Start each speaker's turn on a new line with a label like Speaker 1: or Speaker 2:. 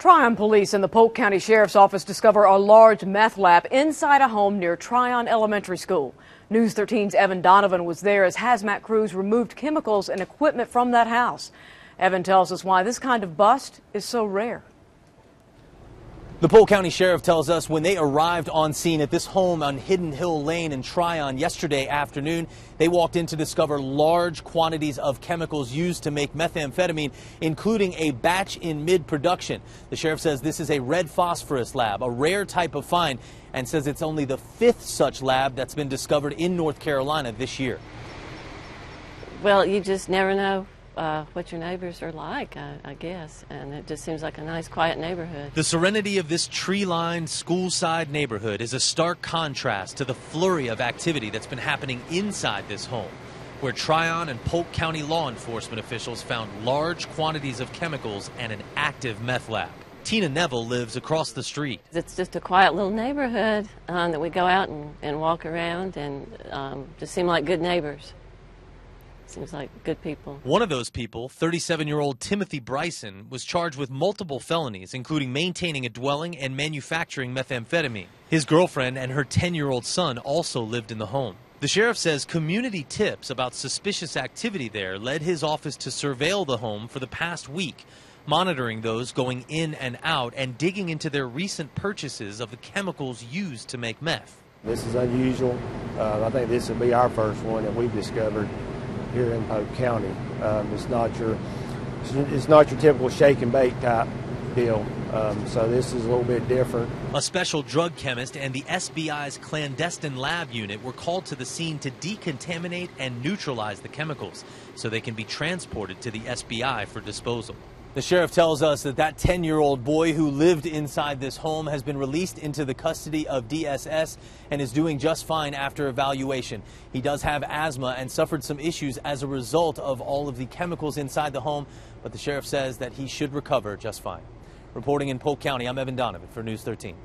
Speaker 1: Tryon police and the Polk County Sheriff's Office discover a large meth lab inside a home near Tryon Elementary School. News 13's Evan Donovan was there as hazmat crews removed chemicals and equipment from that house. Evan tells us why this kind of bust is so rare.
Speaker 2: The Polk County Sheriff tells us when they arrived on scene at this home on Hidden Hill Lane in Tryon yesterday afternoon, they walked in to discover large quantities of chemicals used to make methamphetamine, including a batch in mid-production. The sheriff says this is a red phosphorus lab, a rare type of find, and says it's only the 5th such lab that's been discovered in North Carolina this year.
Speaker 3: Well, you just never know what your neighbors are like, I guess, and it just seems like a nice, quiet neighborhood.
Speaker 2: The serenity of this tree-lined school-side neighborhood is a stark contrast to the flurry of activity that's been happening inside this home, where Tryon and Polk County law enforcement officials found large quantities of chemicals and an active meth lab. Tina Neville lives across the street.
Speaker 3: It's just a quiet little neighborhood that we go out and walk around and just seem like good neighbors. Seems like good people.
Speaker 2: One of those people, 37-year-old Timothy Bryson, was charged with multiple felonies, including maintaining a dwelling and manufacturing methamphetamine. His girlfriend and her 10-year-old son also lived in the home. The sheriff says community tips about suspicious activity there led his office to surveil the home for the past week, monitoring those going in and out and digging into their recent purchases of the chemicals used to make meth.
Speaker 4: This is unusual. I think this will be our first one that we've discovered here in Polk County. It's not your typical shake and bake type deal. So this is a little bit different.
Speaker 2: A special drug chemist and the SBI's clandestine lab unit were called to the scene to decontaminate and neutralize the chemicals so they can be transported to the SBI for disposal. The sheriff tells us that 10-year-old boy who lived inside this home has been released into the custody of DSS and is doing just fine after evaluation. He does have asthma and suffered some issues as a result of all of the chemicals inside the home, but the sheriff says that he should recover just fine. Reporting in Polk County, I'm Evan Donovan for News 13.